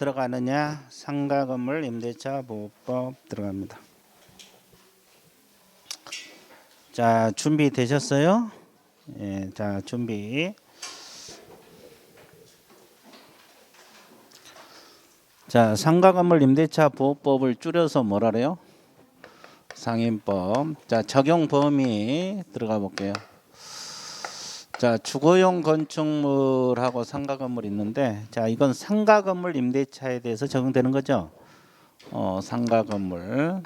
들어가느냐? 상가 건물 임대차 보호법 들어갑니다. 자, 준비되셨어요? 예, 자, 준비. 자, 상가 건물 임대차 보호법을 줄여서 뭐라래요? 상임법. 자, 적용 범위 들어가 볼게요. 자, 주거용 건축물하고 상가 건물 있는데, 자, 이건 상가 건물 임대차에 대해서 적용되는 거죠. 상가 건물.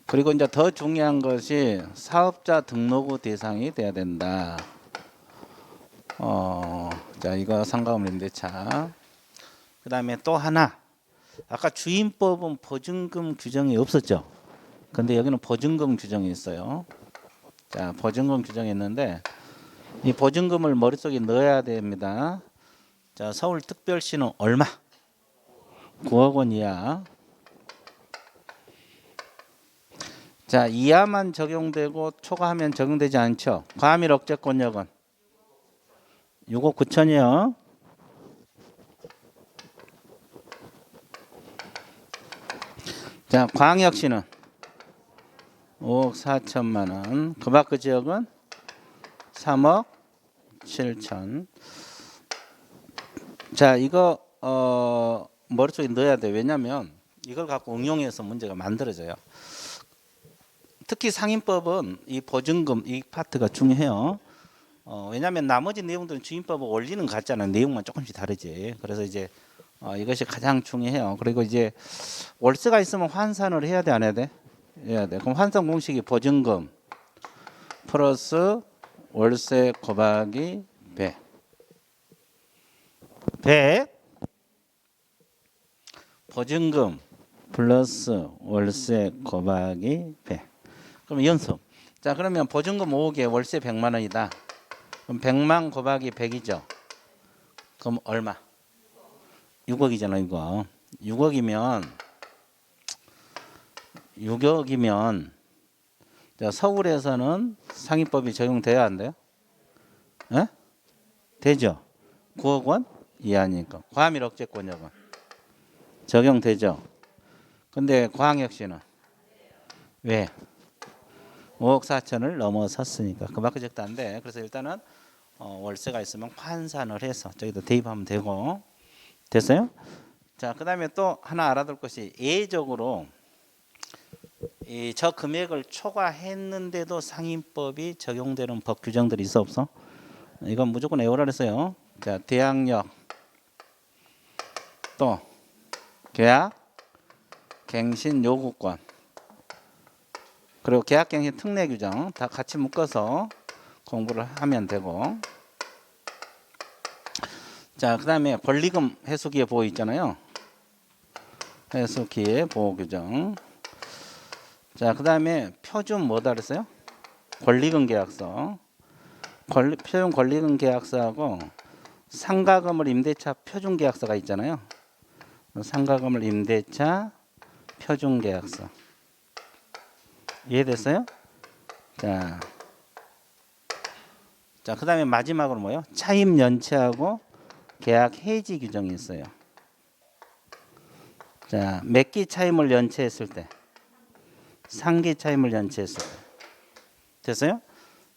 그리고 이제 더 중요한 것이 사업자 등록의 대상이 돼야 된다. 자, 이거 상가 건물 임대차. 그다음에 또 하나. 아까 주임법은 보증금 규정이 없었죠. 근데 여기는 보증금 규정이 있어요. 자, 보증금 규정이 있는데 이 보증금을 머릿속에 넣어야 됩니다. 자, 서울특별시는 얼마? 9억 원 이하. 자, 이하만 적용되고 초과하면 적용되지 않죠. 과밀 억제권역은 6억 9천이요. 자, 광역시는 5억 4천만 원. 그 밖의 지역은 3억 7천. 자, 이거 머릿속에 넣어야 돼. 왜냐면 이걸 갖고 응용해서 문제가 만들어져요. 특히 상임법은 이 보증금 이 파트가 중요해요. 왜냐하면 나머지 내용들은 주임법은 원리는 같잖아요. 내용만 조금씩 다르지. 그래서 이제 이것이 가장 중요해요. 그리고 이제 월세가 있으면 환산을 해야 돼, 안 해야 돼? 해야 돼. 그럼 환산 공식이 보증금 플러스 월세 곱하기 100. 100 보증금 플러스 월세 곱하기 100. 그럼 연속. 자, 그러면 보증금 5억에 월세 100만 원이다. 그럼 100만 곱하기 100이죠. 그럼 얼마? 6억이잖아, 이거. 6억이면 자, 서울에서는 상임법이 적용돼야 안 돼요? 에? 되죠. 9억 원 이하니까. 과밀 억제권역은 적용되죠. 근데 광역시는 왜? 5억 4천을 넘어섰으니까 그밖에 적도 안 돼. 그래서 일단은 월세가 있으면 환산을 해서 저기다 대입하면 되고. 됐어요? 자, 그다음에 또 하나 알아둘 것이 예외적으로 저 금액을 초과했는데도 상임법이 적용되는 법 규정들이 있어 없어? 이건 무조건 외우라 그랬어요. 자, 대항력 또 계약 갱신 요구권 그리고 계약갱신 특례 규정 다 같이 묶어서 공부를 하면 되고. 자, 그 다음에 권리금 해수기의 보호 있잖아요. 해수기의 보호 규정. 자, 그 다음에 표준 뭐다 그랬어요? 권리금 계약서. 표준 권리금 계약서하고 상가 건물 임대차 표준 계약서가 있잖아요. 상가 건물 임대차 표준 계약서. 이해됐어요? 자, 그 다음에 마지막으로 뭐요? 차임 연체하고 계약 해지 규정이 있어요. 자, 몇 기 차임을 연체했을 때, 상기 차임을 연체했을 때. 됐어요?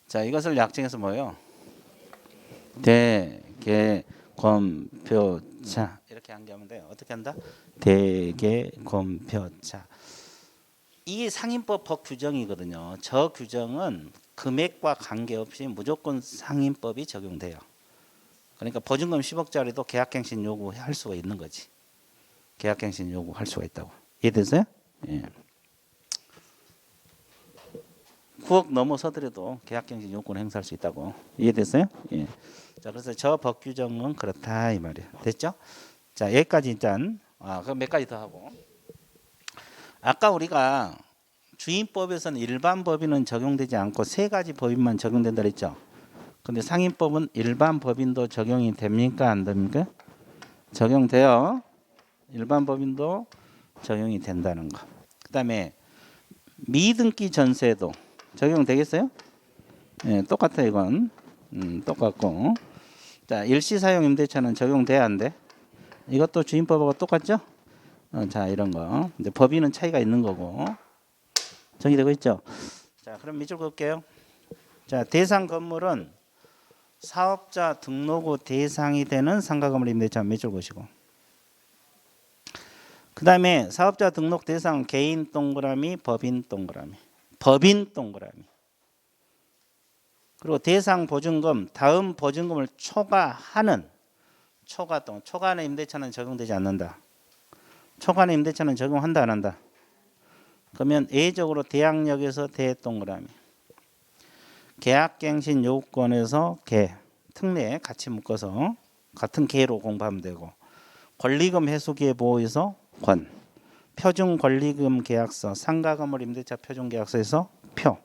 자, 이것을 약정해서 뭐예요? 대개검표차 이렇게 한개하면 돼요. 어떻게 한다? 대개검표차. 이 상임법 법 규정이거든요. 저 규정은 금액과 관계없이 무조건 상임법이 적용돼요. 그러니까 보증금 10억짜리도 계약갱신 요구할 수가 있는 거지. 계약갱신 요구할 수가 있다고. 이해됐어요? 예. 9억 넘어서더라도 계약갱신 요구는 행사할 수 있다고. 이해됐어요? 예. 자, 그래서 저 법 규정은 그렇다 이 말이에요. 됐죠? 자, 여기까지 일단 그럼 몇 가지 더 하고. 아까 우리가 주임법에서는 일반 법인은 적용되지 않고 세 가지 법인만 적용된다 그랬죠. 근데 상임법은 일반 법인도 적용이 됩니까? 안 됩니까? 적용돼요. 일반 법인도 적용이 된다는 거. 그다음에 미등기 전세도 적용되겠어요? 예, 똑같아요, 이건. 똑같고. 자, 일시 사용 임대차는 적용돼야 안 돼? 이것도 주임법하고 똑같죠? 자, 이런 거. 이제 법인은 차이가 있는 거고. 정의되고 있죠? 자, 그럼 밑줄 그을게요. 자, 대상 건물은 사업자 등록 후 대상이 되는 상가 건물 임대차 밑줄 그으시고. 그 다음에 사업자 등록 대상 개인 동그라미, 법인 동그라미. 법인 동그라미. 그리고 대상 보증금, 다음 보증금을 초과하는 초과하는 임대차는 적용되지 않는다. 초과하는 임대차는 적용한다 안 한다. 그러면 A적으로 대항력에서 대동그라미. 계약갱신 요건에서 개, 특례 같이 묶어서 같은 개로 공부하면 되고, 권리금 해소기에 보호에서 권, 표준 권리금 계약서, 상가 건물 임대차 표준 계약서에서 표,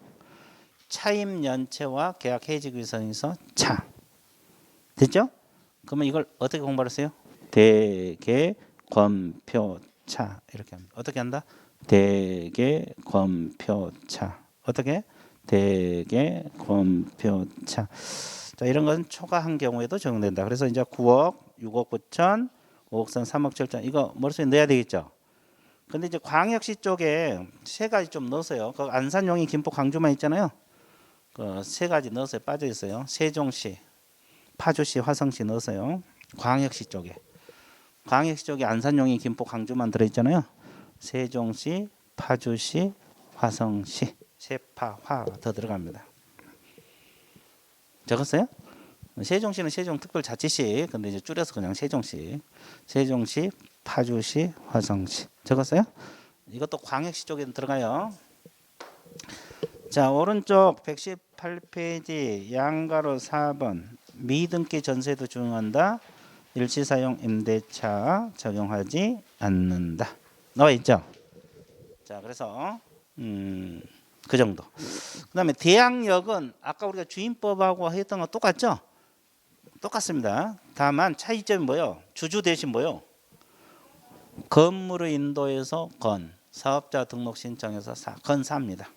차임 연체와 계약 해지 규정에서 차. 됐죠? 그러면 이걸 어떻게 공부하세요? 대개 권표차 이렇게 합니다. 어떻게 한다? 대개 권표차. 어떻게? 대개 권표차. 자, 이런 건 초과한 경우에도 적용된다. 그래서 이제 9억, 6억 9천, 5억 선, 3억 7천 이거 머릿속에 넣어야 되겠죠. 근데 이제 광역시 쪽에 세 가지 좀 넣었어요. 그 안산, 용인, 김포, 광주만 있잖아요. 그 세 가지 넣어서 빠져 있어요. 세종시, 파주시, 화성시 넣었어요. 광역시 쪽에 안산, 용인, 김포, 광주만 들어 있잖아요. 세종시, 파주시, 화성시, 세파화 더 들어갑니다. 적었어요? 세종시는 세종특별자치시. 근데 이제 줄여서 그냥 세종시, 파주시, 화성시. 적었어요? 이것도 광역시 쪽에 들어가요. 자, 오른쪽 118페이지 양가로 4번 미등기 전세도 적용한다. 일시사용 임대차 적용하지 않는다. 나와 있죠? 자, 그래서 그 정도. 그 다음에 대항력은 아까 우리가 주임법하고 했던 거 똑같죠? 똑같습니다. 다만 차이점이 뭐예요? 주주 대신 뭐예요? 건물의 인도에서 건, 사업자 등록 신청에서 건사입니다.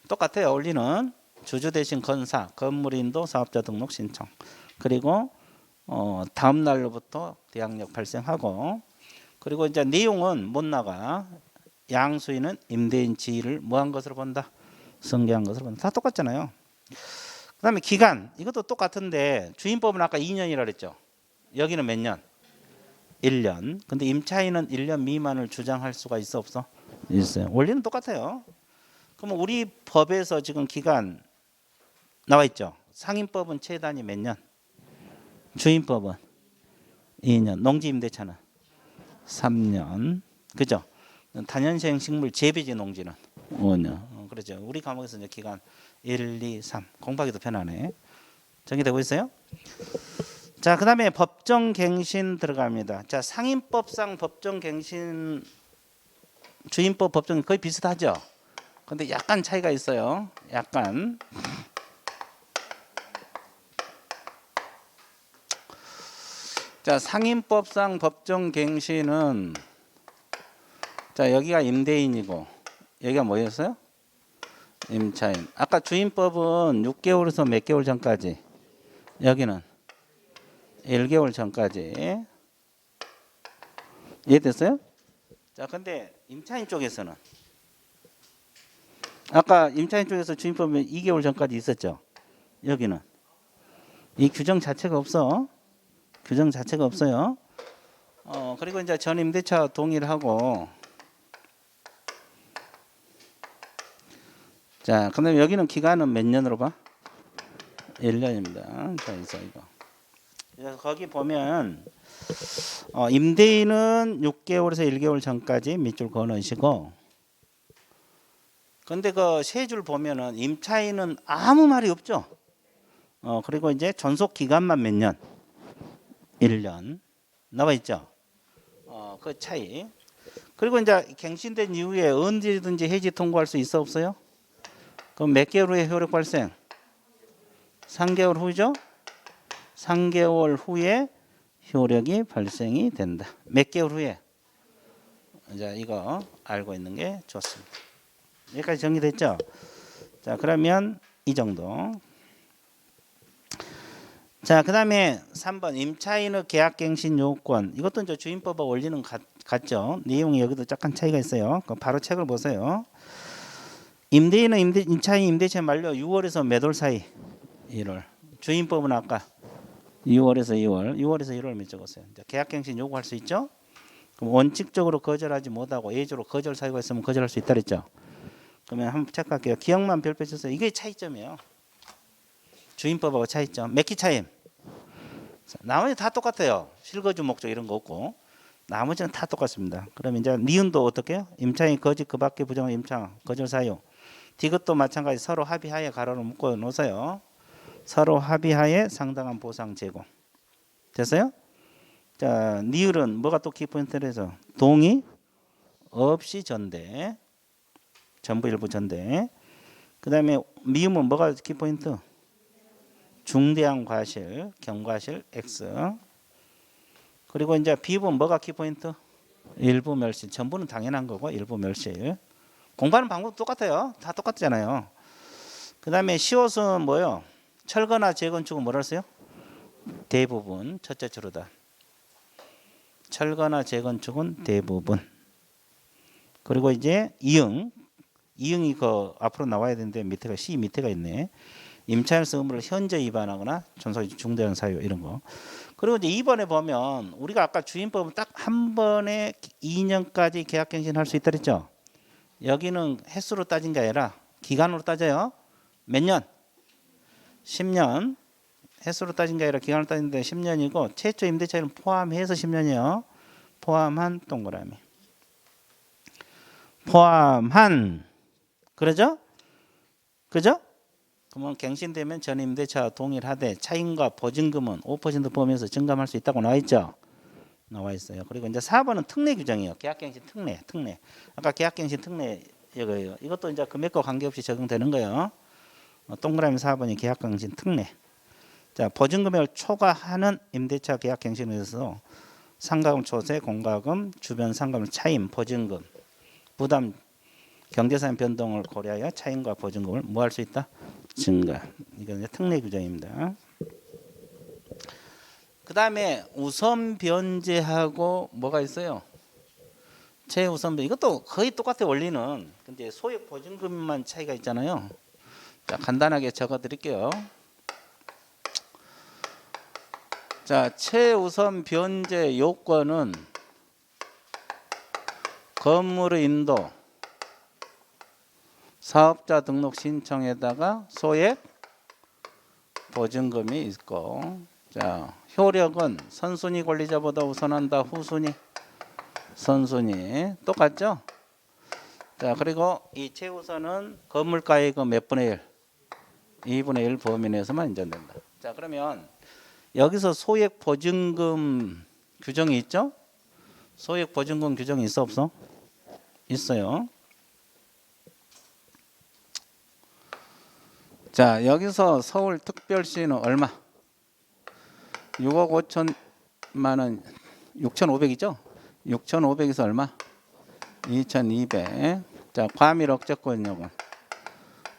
똑같아요. 원리는 주주 대신 건사, 건물 인도, 사업자 등록 신청. 그리고 다음 날로부터 대항력 발생하고, 그리고 이제 내용은 못 나가. 양수인은 임대인 지위를 뭐한 것으로 본다? 승계한 것으로 본다. 다 똑같잖아요. 그 다음에 기간, 이것도 똑같은데 주임법은 아까 2년이라 그랬죠. 여기는 몇 년? 1년. 근데 임차인은 1년 미만을 주장할 수가 있어 없어? 있어요. 원리는 똑같아요. 그럼 우리 법에서 지금 기간 나와 있죠. 상임법은 최단위 몇 년? 주임법은 2년. 농지임대차는 3년. 그죠? 단연생 식물 재배지 농지는 5년. 그렇죠. 우리 과목에서 이제 기간 1, 2, 3 공부하기도 편하네. 정리되고 있어요? 자, 그 다음에 법정갱신 들어갑니다. 자, 상임법상 법정갱신, 주임법 법정 거의 비슷하죠. 근데 약간 차이가 있어요. 약간. 자, 상임법상 법정갱신은 자, 여기가 임대인이고 여기가 뭐였어요? 임차인. 아까 주임법은 6개월에서 몇 개월 전까지. 여기는 1개월 전까지. 이해됐어요? 자, 근데 임차인 쪽에서는 아까 임차인 쪽에서 주임법은 2개월 전까지 있었죠. 여기는 이 규정 자체가 없어. 규정 자체가 없어요. 그리고 이제 전 임대차 동의를 하고, 자, 그다음에 여기는 기간은 몇 년으로 봐? 1년입니다. 자, 이거. 그래서 거기 보면 임대인은 6개월에서 1개월 전까지 밑줄 그어 넣으시고, 근데 그 세 줄 보면은 임차인은 아무 말이 없죠. 그리고 이제 전속 기간만 몇 년? 1년 나와 있죠. 그 차이. 그리고 이제 갱신된 이후에 언제든지 해지 통고할 수 있어 없어요? 그럼 몇 개월 후에 효력 발생? 3개월 후죠. 3개월 후에 효력이 발생이 된다. 몇 개월 후에? 이제 이거 알고 있는 게 좋습니다. 여기까지 정리됐죠? 자, 그러면 이 정도. 자, 그다음에 3번 임차인의 계약갱신 요건. 이것도 이제 주임법과 원리는 같죠. 내용이 여기도 약간 차이가 있어요. 바로 책을 보세요. 임대인은 임차인 임대차 만료 6월에서 몇 월 사이? 1월. 주임법은 아까 6월에서 2월. 6월에서 1월 몇 적었어요. 계약갱신 요구할 수 있죠? 그럼 원칙적으로 거절하지 못하고 예외적으로 거절 사유가 있으면 거절할 수 있다 그랬죠? 그러면 한번 체크할게요. 기억만 별표 쳐서 이게 차이점이에요. 주임법하고 차이점. 몇 기 차임? 나머지 다 똑같아요. 실거주 목적 이런 거 없고 나머지는 다 똑같습니다. 그럼 이제 니은도 어떻게 해요? 임차인 거짓 그 밖에 부정한 임차 거절 사유. 디귿도 마찬가지 서로 합의하에 가로로 묶어 놓으세요. 서로 합의하에 상당한 보상 제공. 됐어요? 자, 니을은 뭐가 또 키포인트라서 동의 없이 전대. 전부 일부 전대. 그다음에 미음은 뭐가 키포인트? 중대한 과실, 경과실 X. 그리고 이제 비읍은 뭐가 키포인트? 일부 멸실. 전부는 당연한 거고 일부 멸실. 공부하는 방법 똑같아요. 다 똑같잖아요. 그다음에 시옷은 뭐요? 철거나 재건축은 뭐라 했어요? 대부분 첫째 주로다. 철거나 재건축은 대부분. 그리고 이제 이응. 이응이 그 앞으로 나와야 되는데 밑에가 시 밑에가 있네. 임차인의 의무를 현재 위반하거나 전속 중대한 사유 이런 거. 그리고 이제 2번에 보면 우리가 아까 주임법은 딱 한 번에 2년까지 계약갱신할 수 있다 그랬죠. 여기는 횟수로 따진 게 아니라 기간으로 따져요. 몇 년? 10년. 횟수로 따진 게 아니라 기간으로 따진데 10년이고 최초 임대차는 포함해서 10년이에요. 포함한 동그라미. 포함한. 그러죠? 그죠? 그러면 갱신되면 전 임대차와 동일하되 차임과 보증금은 5% 포함해서 증감할 수 있다고 나와 있죠. 나와 있어요. 그리고 이제 4번은 특례 규정이에요. 계약갱신 특례. 아까 계약갱신 특례 이거예요. 이것도 이제 금액과 관계없이 적용되는 거예요. 동그라미 4번이 계약갱신 특례. 자, 보증금액을 초과하는 임대차 계약갱신에 의해서 상가금 초세, 공과금, 주변 상가금 차임, 보증금, 부담, 경제상 변동을 고려하여 차임과 보증금을 뭐 할 수 있다? 증가. 이건 특례 규정입니다. 그 다음에 우선 변제하고 뭐가 있어요? 최우선 변제. 이것도 거의 똑같아요. 원리는. 근데 소액 보증금만 차이가 있잖아요. 자, 간단하게 적어 드릴게요. 자, 최우선 변제 요건은 건물의 인도, 사업자 등록 신청에다가 소액 보증금이 있고, 자, 효력은 선순위 권리자보다 우선한다. 후순위, 선순위 똑같죠? 자, 그리고 이 최우선은 건물가액의 몇 분의 1? 2분의 1 범위 내에서만 인정된다. 자, 그러면 여기서 소액 보증금 규정이 있죠? 소액 보증금 규정이 있어 없어? 있어요. 자, 여기서 서울특별시는 얼마? 6억 5천만 원, 6,500이죠? 6,500에서 얼마? 2,200. 자, 과밀 억제권 요금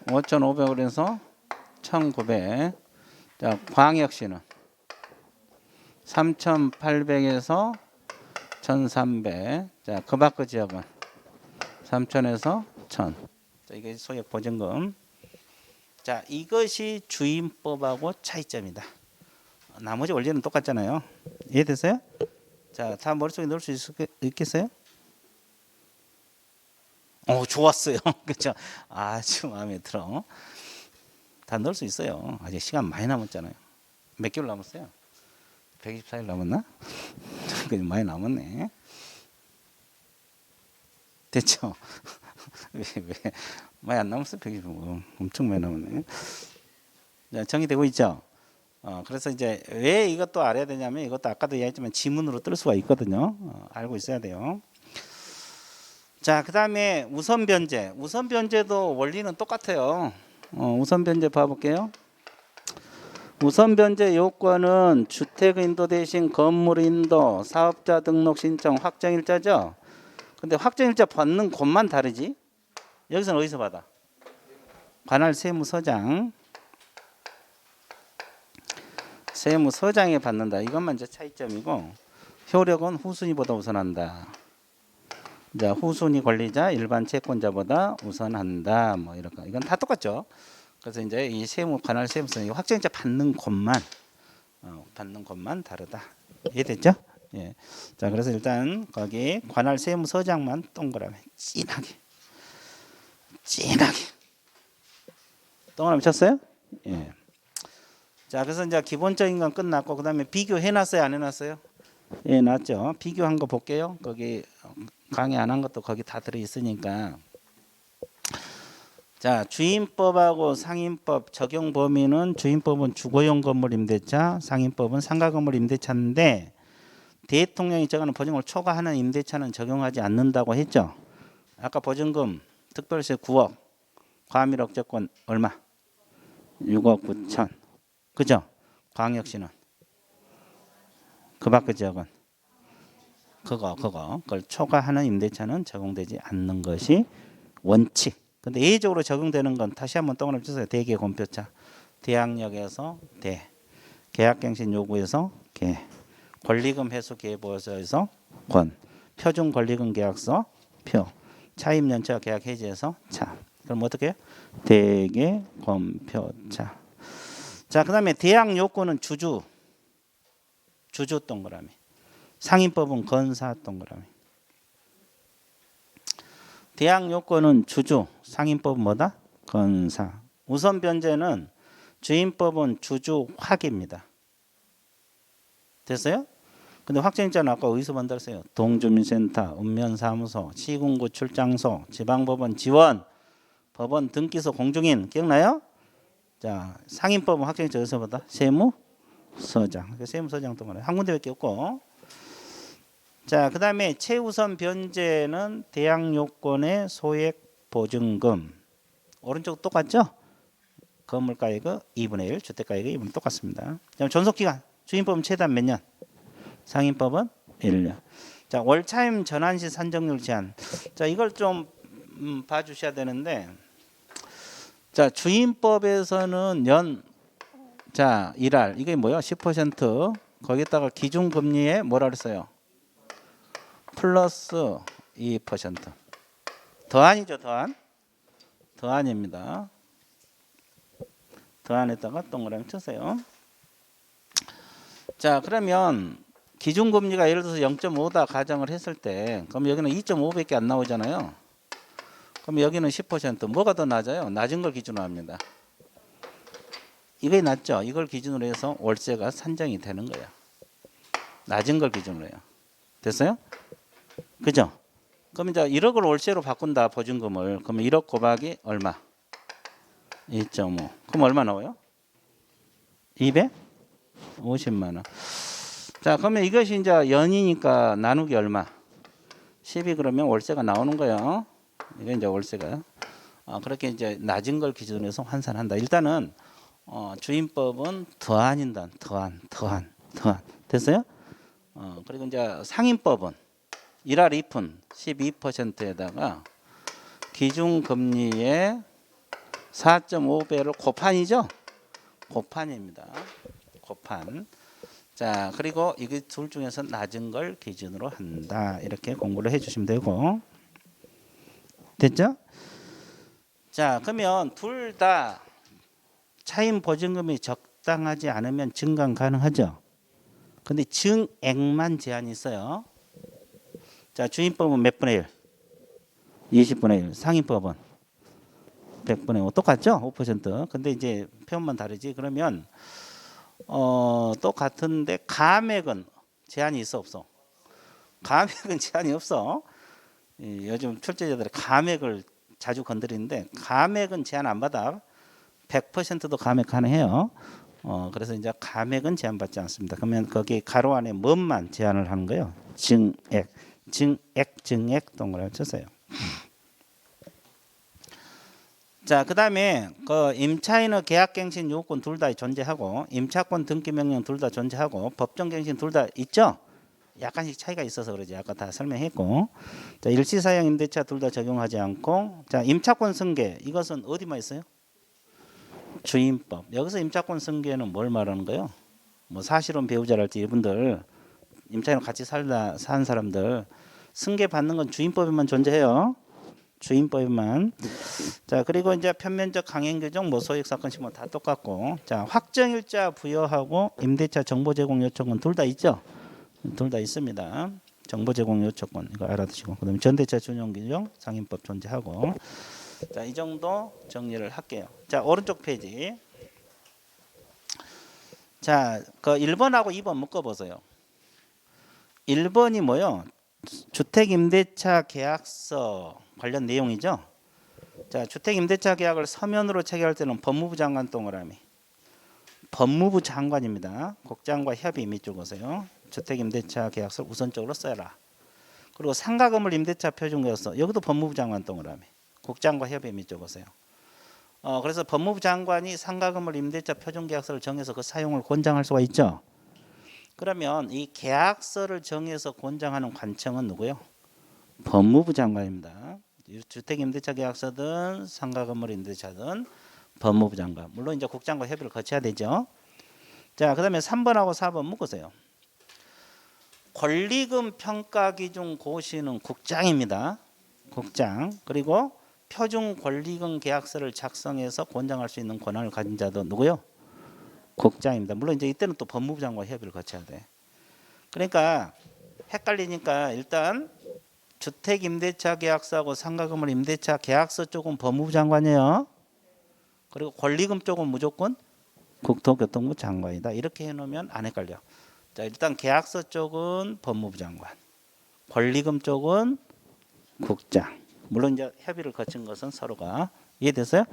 5,500으로 해서 1,900. 자, 광역시는 3,800에서 1,300. 자, 그 밖의 지역은 3,000에서 1,000. 자, 이게 소액 보증금. 자, 이것이 주임법하고 차이점이다. 나머지 원리는 똑같잖아요. 이해됐어요? 자, 다 머릿속에 넣을 수 있겠어요? 좋았어요. 그렇죠? 아주 마음에 들어. 다 넣을 수 있어요. 아직 시간 많이 남았잖아요. 몇 개월 남았어요? 124일 남았나? 많이 남았네. 됐죠? 왜 많이 안 남았어요? 125. 엄청 많이 남았네. 자, 정리되고 있죠? 그래서 이제 왜 이것도 알아야 되냐면 이것도 아까도 얘기했지만 지문으로 뜰 수가 있거든요. 알고 있어야 돼요. 자, 그 다음에 우선 변제. 우선 변제도 원리는 똑같아요. 우선 변제 봐볼게요. 우선 변제 요건은 주택 인도 대신 건물 인도, 사업자 등록 신청, 확정일자죠. 근데 확정일자 받는 곳만 다르지. 여기서는 어디서 받아? 관할 세무서장. 세무서장에 받는다. 이것만 이제 차이점이고 효력은 후순위보다 우선한다. 자, 후순위 권리자 일반 채권자보다 우선한다. 뭐 이런 거. 이건 다 똑같죠. 그래서 이제 이 세무 관할 세무서는 확정자 받는 곳만 다르다. 이해됐죠? 예. 자, 그래서 일단 거기 관할 세무서장만 동그라미 진하게 동그라미 쳤어요? 예. 자, 그래서 이제 기본적인 건 끝났고 그다음에 비교해 놨어요, 안 해놨어요? 예, 놨죠. 비교한 거 볼게요. 거기 강의 안 한 것도 거기 다 들어 있으니까. 자, 주임법하고 상임법 적용 범위는 주임법은 주거용 건물 임대차, 상임법은 상가 건물 임대차인데 대통령이 정하는 보증금을 초과하는 임대차는 적용하지 않는다고 했죠. 아까 보증금 특별세 9억, 과밀 억제권 얼마? 6억 9천. 그죠? 광역시는 그 밖의 지역은 그걸 초과하는 임대차는 적용되지 않는 것이 원칙. 근데 예외적으로 적용되는 건 다시 한번 동그라미 주세요. 대개 공표차. 대항력에서 대. 계약갱신 요구에서 개. 권리금 회수 계보서에서 권. 표준 권리금 계약서 표. 차임 연체와 계약 해지에서 차. 그럼 어떻게 해요? 대개 공표차. 자, 그다음에 대항 요건은 주주 동그라미. 상임법은 건사 동그라미. 대항 요건은 주주, 상임법은 뭐다? 건사. 우선 변제는 주임법은 주주 확입니다. 됐어요? 근데 확정자는 아까 어디서 만들었어요? 동주민센터, 읍면사무소, 시군구 출장소, 지방법원 지원, 법원 등기소 공중인 기억나요? 자, 상임법은 확정자 어디서 보다? 세무서장. 세무서장 동그라미. 한 군데밖에 없고. 자, 그 다음에 최우선 변제는 대항 요건의 소액 보증금. 오른쪽 똑같죠? 건물가액의 2분의 1, 주택가액의 2분의 1 똑같습니다. 그다음 존속기간. 주임법은 최단 몇 년? 상임법은 1년. 자, 월차임 전환시 산정률 제한. 자, 이걸 좀 봐주셔야 되는데, 자, 주임법에서는 일할 이게 뭐야? 10% 거기다가 기준금리에 뭐라 그랬어요? 플러스 2%. 더한이죠, 더한. 더한입니다. 더한에다가 동그라미 쳐세요. 자, 그러면 기준금리가 예를 들어서 0.5다 가정을 했을 때 그럼 여기는 2.5밖에 안 나오잖아요. 그럼 여기는 10%. 뭐가 더 낮아요? 낮은 걸 기준으로 합니다. 이게 낮죠? 이걸 기준으로 해서 월세가 산정이 되는 거예요. 낮은 걸 기준으로 해요. 됐어요? 그죠? 그럼 이제 1억을 월세로 바꾼다, 보증금을. 그러면 1억 곱하기 얼마? 2.5. 그럼 얼마 나와요? 250만 원. 자, 그러면 이것이 이제 연이니까 나누기 얼마? 10이 그러면 월세가 나오는 거예요. 이게 이제 월세가. 그렇게 이제 낮은 걸 기준으로 해서 환산한다. 일단은 주임법은 더한인다. 더한. 됐어요? 그리고 이제 상임법은 1할 2푼 12%에다가 기준금리의 4.5배를 곱한이죠? 곱한입니다. 곱한. 자, 그리고 이게 둘 중에서 낮은 걸 기준으로 한다. 이렇게 공부를 해주시면 되고. 됐죠? 자, 그러면 둘 다 차임 보증금이 적당하지 않으면 증감 가능하죠? 근데 증액만 제한이 있어요. 자, 주임법은 몇 분의 1? 20분의 1. 상임법은 100분의 5. 똑같죠? 5%. 근데 이제 표현만 다르지. 그러면 똑같은데 감액은 제한이 있어 없어? 감액은 제한이 없어. 요즘 출제자들이 감액을 자주 건드리는데 감액은 제한 안 받아. 100%도 감액 가능해요. 그래서 이제 감액은 제한받지 않습니다. 그러면 거기 가로 안에 뭔만 제한을 하는 거예요. 증액 동그라미 쳐서요. 자, 그다음에 그 임차인의 계약갱신 요건 둘 다 존재하고 임차권 등기 명령 둘 다 존재하고 법정갱신 둘 다 있죠. 약간씩 차이가 있어서 그러지. 아까 다 설명했고. 자, 일시사용 임대차 둘 다 적용하지 않고. 자, 임차권 승계 이것은 어디만 있어요? 주임법. 여기서 임차권 승계는 뭘 말하는 거예요? 뭐 사실혼 배우자랄지 이분들 임차인과 같이 살다 산 사람들 승계 받는 건 주임법에만 존재해요. 주임법에만. 자, 그리고 이제 편면적 강행 규정 뭐 소액 사건식 뭐 다 똑같고. 자, 확정일자 부여하고 임대차 정보 제공 요청권 둘 다 있죠. 둘 다 있습니다. 정보 제공 요청권 이거 알아두시고. 그다음에 전대차 준용 규정 상임법 존재하고. 자, 이 정도 정리를 할게요. 자, 오른쪽 페이지. 자, 그 1번하고 2번 묶어 보세요. 1번이 뭐요? 주택임대차 계약서 관련 내용이죠. 자, 주택임대차 계약을 서면으로 체결할 때는 법무부 장관 동그라미. 법무부 장관입니다. 국장과 협의 밑줄 그으세요. 주택임대차 계약서를 우선적으로 써라. 그리고 상가건물 임대차 표준계약서 여기도 법무부 장관 동그라미. 국장과 협의 밑줄 그으세요. 그래서 법무부 장관이 상가건물 임대차 표준계약서를 정해서 그 사용을 권장할 수가 있죠. 그러면 이 계약서를 정해서 권장하는 관청은 누구요? 법무부 장관입니다. 주택임대차 계약서든 상가건물 임대차든 법무부 장관. 물론 이제 국장과 협의를 거쳐야 되죠. 자, 그다음에 3번하고 4번 묶으세요. 권리금 평가 기준 고시는 국장입니다. 국장. 그리고 표준 권리금 계약서를 작성해서 권장할 수 있는 권한을 가진 자도 누구요? 국장입니다. 물론 이제 이때는 또 법무부 장관과 협의를 거쳐야 돼. 그러니까 헷갈리니까 일단 주택임대차 계약서하고 상가건물 임대차 계약서 쪽은 법무부 장관이에요. 그리고 권리금 쪽은 무조건 국토교통부 장관이다. 이렇게 해놓으면 안 헷갈려. 자, 일단 계약서 쪽은 법무부 장관, 권리금 쪽은 국장. 물론 이제 협의를 거친 것은 서로가 이해됐어요?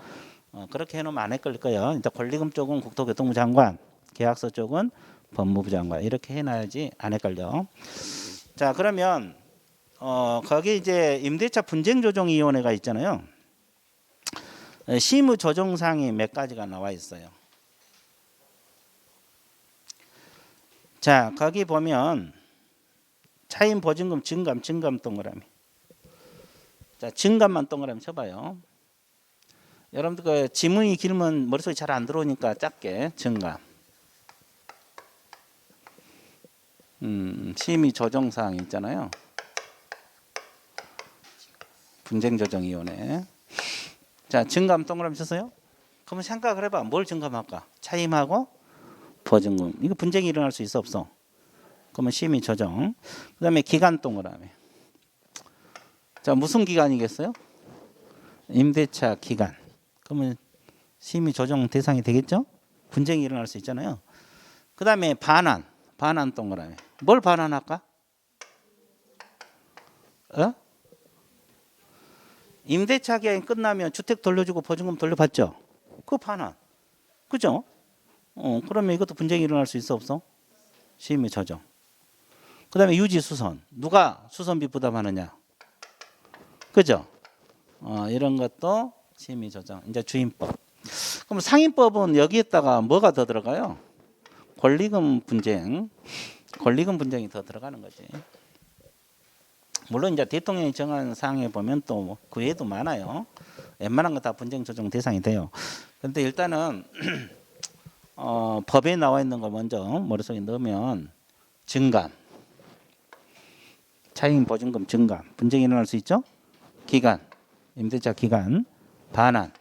그렇게 해놓으면 안 헷갈릴 거예요. 일단 권리금 쪽은 국토교통부 장관, 계약서 쪽은 법무부 장관 이렇게 해놔야지 안 헷갈려. 자, 그러면 거기 이제 임대차 분쟁조정위원회가 있잖아요. 심의 조정사항이 몇 가지가 나와 있어요. 자, 거기 보면 차임 보증금 증감 동그라미. 자, 증감만 동그라미 쳐봐요. 여러분들 그 지문이 길면 머릿속에 잘 안 들어오니까 작게 증감. 심의 조정 사항 있잖아요. 분쟁조정위원회. 자, 증감 동그라미 쳤어요. 그러면 생각을 해봐. 뭘 증감할까? 차임하고 보증금. 이거 분쟁이 일어날 수 있어 없어? 그러면 심의 조정. 그다음에 기간 동그라미. 자, 무슨 기간이겠어요? 임대차 기간. 그러면 심의 조정 대상이 되겠죠? 분쟁이 일어날 수 있잖아요. 그다음에 반환 동그라미. 뭘 반환할까? 임대차 기간이 끝나면 주택 돌려주고 보증금 돌려받죠? 그 반환. 그죠? 그러면 이것도 분쟁이 일어날 수 있어 없어? 심의 조정. 그다음에 유지 수선. 누가 수선비 부담하느냐? 그죠? 이런 것도 심의 조정. 이제 주임법. 그럼 상임법은 여기에다가 뭐가 더 들어가요? 권리금 분쟁이 더 들어가는 거지. 물론 이제 대통령이 정한 사항에 보면 또 그 외에도 많아요. 웬만한 거 다 분쟁 조정 대상이 돼요. 근데 일단은 법에 나와 있는 거 먼저 머릿속에 넣으면 증감, 차임 보증금 증감, 분쟁이 일어날 수 있죠? 기간, 임대차 기간, 반환.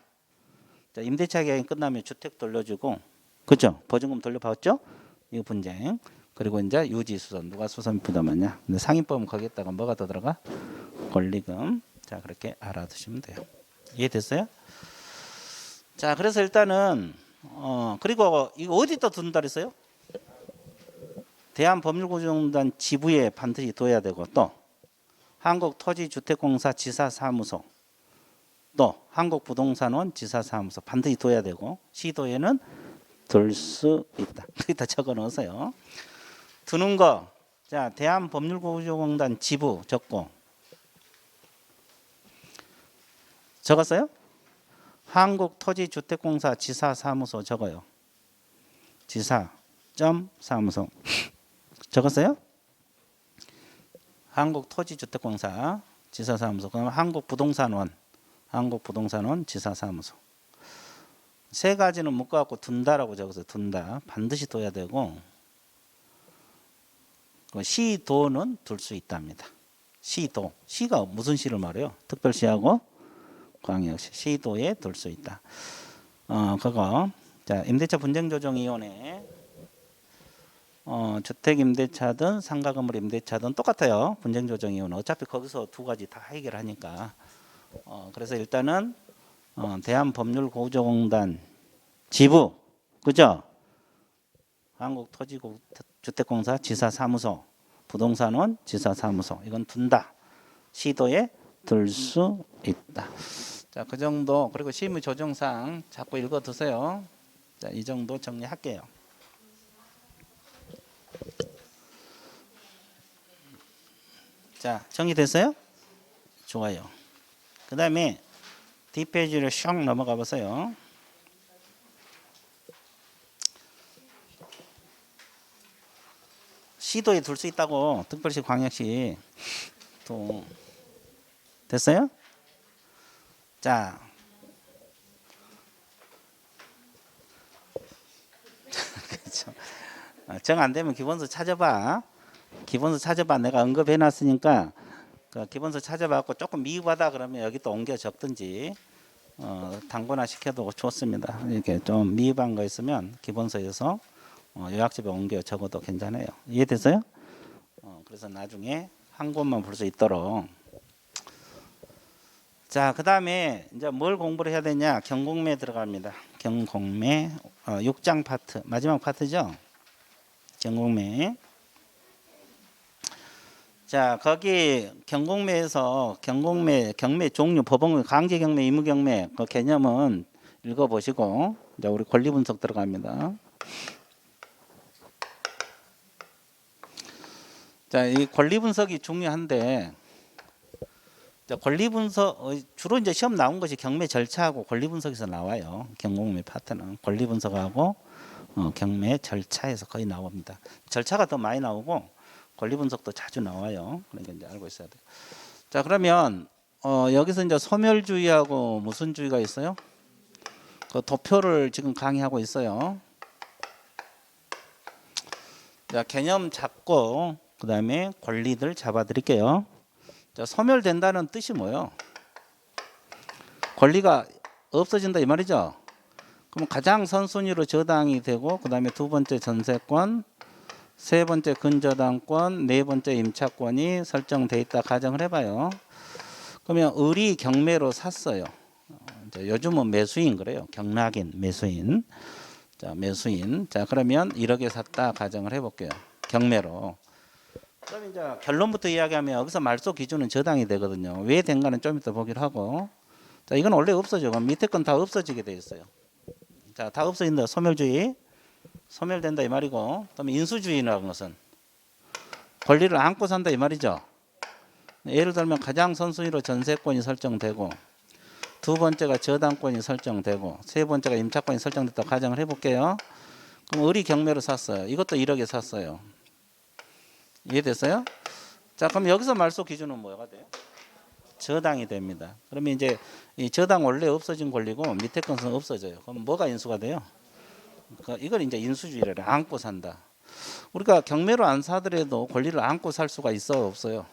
자, 임대차 기간이 끝나면 주택 돌려주고, 그죠? 보증금 돌려받았죠? 이거 분쟁. 그리고 이제 유지 수선, 누가 수선 부담하냐? 근데 상임법은 거기에다가 뭐가 더 들어가? 권리금. 자, 그렇게 알아두시면 돼요. 이해됐어요? 자, 그래서 일단은 그리고 이거 어디다 둔다 그랬어요? 대한법률구조공단 지부에 반드시 둬야 되고, 또 한국토지주택공사 지사사무소, 또 한국부동산원 지사사무소 반드시 둬야 되고, 시도에는 둘 수 있다. 여기다 적어 넣으세요. 두는 거. 자, 대한법률구조공단 지부 적고. 적었어요? 한국토지주택공사 지사사무소 적어요. 지사.사무소. 적었어요? 한국토지주택공사 지사사무소. 그럼 한국부동산원 지사사무소. 세 가지는 묶어갖고 둔다라고 적었어요. 둔다. 반드시 둬야 되고, 그 시도는 둘 수 있답니다. 시도. 시가 무슨 시를 말해요? 특별시하고 광역시. 시도에 둘 수 있다. 그거. 자, 임대차 분쟁조정위원회. 주택 임대차든 상가 건물 임대차든 똑같아요. 분쟁조정위원회. 어차피 거기서 두 가지 다 해결하니까. 그래서 일단은 대한법률구조공단 지부, 그죠? 한국토지주택공사 지사사무소, 부동산원 지사사무소. 이건 둔다. 시도에 둘 수 있다. 자, 그 정도. 그리고 실무 조정상 자꾸 읽어 두세요. 자, 이 정도 정리할게요. 자, 정리됐어요? 좋아요. 그 다음에 뒷페이지를 슉 넘어가 보세요. 시도에 둘 수 있다고. 특별시 광역시 또 됐어요? 자, 그렇죠. 정 안 되면 기본서 찾아봐. 기본서 찾아봐. 내가 언급해 놨으니까 그 기본서 찾아봐갖고 조금 미흡하다 그러면 여기 또 옮겨 적든지 당번화 시켜도 좋습니다. 이렇게 좀 미흡한 거 있으면 기본서에서 요약집에 옮겨 적어도 괜찮아요. 이해됐어요? 그래서 나중에 한 곳만 볼 수 있도록. 자, 그 다음에 이제 뭘 공부를 해야 되냐? 경공매 들어갑니다. 경공매 6장 파트 마지막 파트죠. 경공매. 자, 거기 경공매에서 경매 종류, 법원 강제 경매, 의무 경매 그 개념은 읽어보시고 이제 우리 권리 분석 들어갑니다. 자, 이 권리 분석이 중요한데, 자, 권리 분석 주로 이제 시험 나온 것이 경매 절차하고 권리 분석에서 나와요. 경공매 파트는 권리 분석하고 경매 절차에서 거의 나옵니다. 절차가 더 많이 나오고 권리 분석도 자주 나와요. 그러니까 이제 알고 있어야 돼요. 자, 그러면 여기서 이제 소멸주의하고 무슨 주의가 있어요? 그 도표를 지금 강의하고 있어요. 자, 개념 잡고 그 다음에 권리들 잡아드릴게요. 자, 소멸된다는 뜻이 뭐예요? 권리가 없어진다 이 말이죠. 그럼 가장 선순위로 저당이 되고 그 다음에 두 번째 전세권, 세 번째 근저당권, 네 번째 임차권이 설정돼 있다 가정을 해봐요. 그러면 을이 경매로 샀어요. 요즘은 매수인 그래요. 경락인, 매수인. 자, 매수인. 자, 그러면 1억에 샀다 가정을 해볼게요. 경매로. 그럼 이제 결론부터 이야기하면 여기서 말소 기준은 저당이 되거든요. 왜 된가는 좀 이따 보기로 하고. 자, 이건 원래 없어져. 그럼 밑에 건 다 없어지게 돼 있어요. 자, 다 없어진다. 소멸주의. 소멸된다 이 말이고. 그다음에 인수주의라는 것은 권리를 안고 산다 이 말이죠. 예를 들면 가장 선순위로 전세권이 설정되고 두 번째가 저당권이 설정되고 세 번째가 임차권이 설정됐다 가정을 해볼게요. 그럼 을이 경매로 샀어요. 이것도 1억에 샀어요. 이해됐어요? 자, 그럼 여기서 말소 기준은 뭐가 돼요? 저당이 됩니다. 그러면 이제 이 저당 원래 없어진 권리고 밑에 것은 없어져요. 그럼 뭐가 인수가 돼요? 이걸 이제 인수주의를 안고 산다. 우리가 경매로 안 사더라도 권리를 안고 살 수가 있어요, 없어요?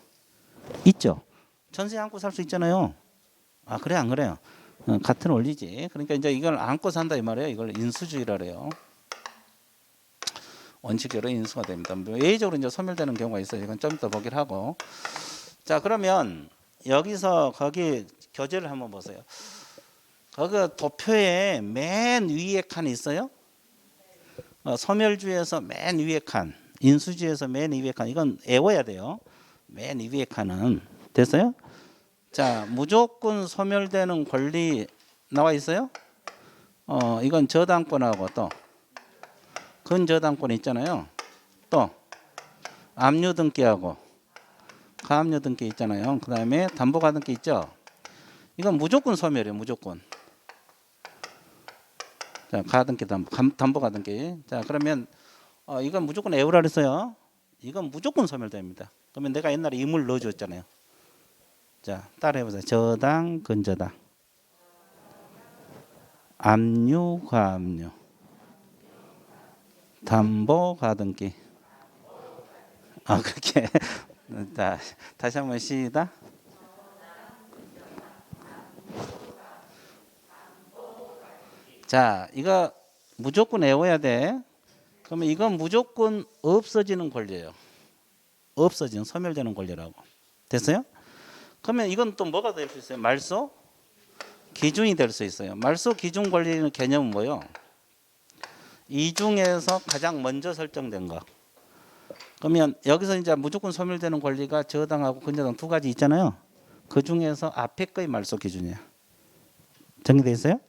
있죠. 전세 안고 살 수 있잖아요. 아, 그래 안 그래요? 같은 원리지. 그러니까 이제 이걸 안고 산다 이 말이에요. 이걸 인수주의라 그래요. 원칙대로 인수가 됩니다. 예외적으로 이제 소멸되는 경우가 있어요. 이건 좀 이따 보기로 하고. 자, 그러면 여기서 거기 교재를 한번 보세요. 거기 도표에 맨 위에 칸이 있어요. 소멸주의에서 맨 위에 칸, 인수주의에서 맨 위에 칸. 이건 외워야 돼요. 맨 위에 칸은 됐어요? 자, 무조건 소멸되는 권리 나와 있어요? 이건 저당권하고 또 근저당권 있잖아요. 또 압류 등기하고 가압류 등기 있잖아요. 그 다음에 담보 가등기 있죠. 이건 무조건 소멸이에요. 무조건. 자, 가등기 담보 가등기. 자, 그러면 이건 무조건 애우라 그랬어요. 이건 무조건 소멸됩니다. 그러면 내가 옛날에 임을 넣어줬잖아요. 자, 따라해보세요. 저당, 근저당, 압류, 가압류, 담보, 가등기, 그렇게. 자, 다시 한번 시작. 자, 이거 무조건 외워야 돼. 그러면 이건 무조건 없어지는 권리예요. 없어지는, 소멸되는 권리라고. 됐어요? 그러면 이건 또 뭐가 될 수 있어요? 말소 기준이 될 수 있어요. 말소 기준 권리는 개념은 뭐예요? 이 중에서 가장 먼저 설정된 거. 그러면 여기서 이제 무조건 소멸되는 권리가 저당하고 근저당 두 가지 있잖아요. 그 중에서 앞에 거의 말소 기준이에요. 정리돼 있어요?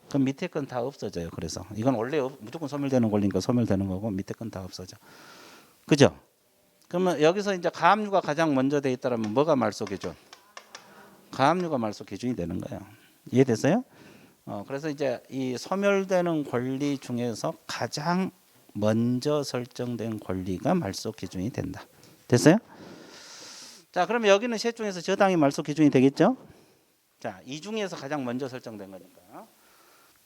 그럼 밑에 건 다 없어져요. 그래서 이건 원래 무조건 소멸되는 권리니까 소멸되는 거고 밑에 건 다 없어져. 그죠? 그러면 여기서 이제 가압류가 가장 먼저 돼 있다면 뭐가 말소 기준? 가압류가 말소 기준이 되는 거예요. 이해됐어요? 그래서 이제 이 소멸되는 권리 중에서 가장 먼저 설정된 권리가 말소 기준이 된다. 됐어요? 자, 그러면 여기는 셋 중에서 저당이 말소 기준이 되겠죠? 자, 이 중에서 가장 먼저 설정된 거니까.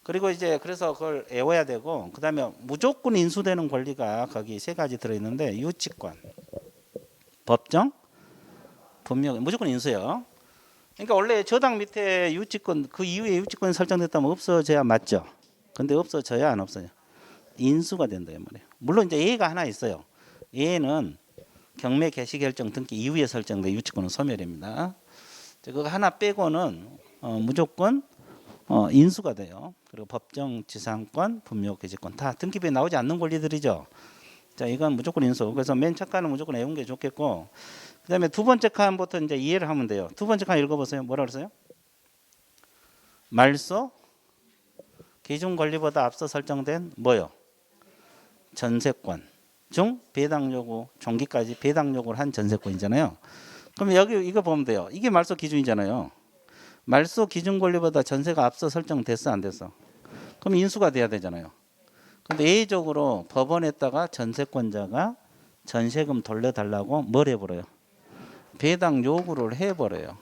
그리고 이제 그래서 그걸 외워야 되고, 그다음에 무조건 인수되는 권리가 거기 세 가지 들어 있는데 유치권, 법정, 분명 무조건 인수요. 그러니까 원래 저당 밑에 유치권 그 이후에 유치권이 설정됐다면 없어져야 맞죠. 근데 없어져야 안 없어져. 인수가 된다 이 말이에요. 물론 이제 예가 하나 있어요. 예는 경매 개시 결정 등기 이후에 설정된 유치권은 소멸입니다. 그거 하나 빼고는 무조건 인수가 돼요. 그리고 법정, 지상권, 분묘, 개시권 다 등기부에 나오지 않는 권리들이죠. 자, 이건 무조건 인수. 그래서 맨 첫 칸은 무조건 외운 게 좋겠고, 그다음에 두 번째 칸부터 이제 이해를 하면 돼요. 두 번째 칸 읽어보세요. 뭐라 그러세요? 말소 기준 권리보다 앞서 설정된 뭐요? 전세권 중 배당 요구 종기까지 배당 요구를 한 전세권이잖아요. 그럼 여기 이거 보면 돼요. 이게 말소 기준이잖아요. 말소 기준 권리보다 전세가 앞서 설정됐어 안 됐어? 그럼 인수가 돼야 되잖아요. 근데 예외적으로 법원에다가 전세권자가 전세금 돌려달라고 뭘 해버려요? 배당 요구를 해버려요.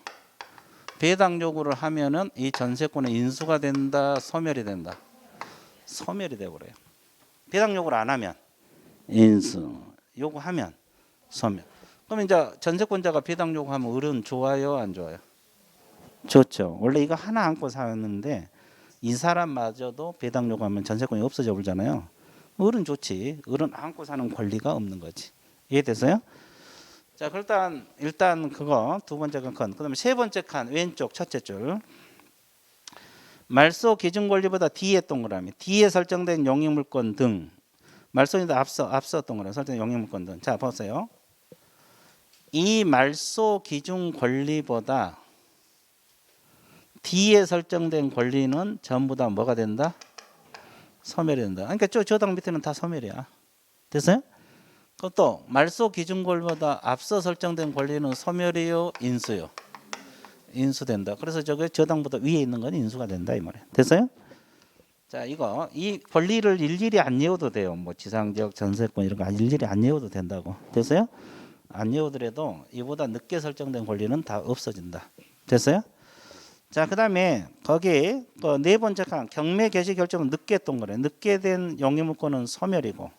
배당 요구를 하면은 이 전세권은 인수가 된다, 소멸이 된다. 소멸이 돼버려요. 배당 요구를 안 하면 인수, 요구하면 소멸. 그럼 이제 전세권자가 배당 요구하면 을은 좋아요, 안 좋아요? 좋죠. 원래 이거 하나 안고 사는데 이 사람마저도 배당 요구하면 전세권이 없어져 버리잖아요. 을은 좋지. 을은 안고 사는 권리가 없는 거지. 이해됐어요? 자, 일단 그거 두 번째 칸. 그다음에 세 번째 칸 왼쪽 첫째 줄. 말소 기준 권리보다 뒤에 동그라미. 뒤에 설정된 용익물권 등. 말소인데 앞서 동그라미 설정된 용익물권 등. 자, 보세요. 이 말소 기준 권리보다 뒤에 설정된 권리는 전부 다 뭐가 된다? 소멸이 된다. 그러니까 저당 밑에는 다 소멸이야. 됐어요? 그것도 말소 기준 권리보다 앞서 설정된 권리는 소멸이요, 인수요? 인수된다. 그래서 저당보다 위에 있는 건 인수가 된다 이 말이에요. 됐어요? 자, 이 권리를 일일이 안 외워도 돼요. 뭐 지상적 전세권 이런 거 일일이 안 외워도 된다고. 됐어요? 안 외우더라도 이보다 늦게 설정된 권리는 다 없어진다. 됐어요? 자, 그다음에 거기 네 번째 칸 경매 개시 결정은 늦게 동그래. 늦게 된 용의물권은 소멸이고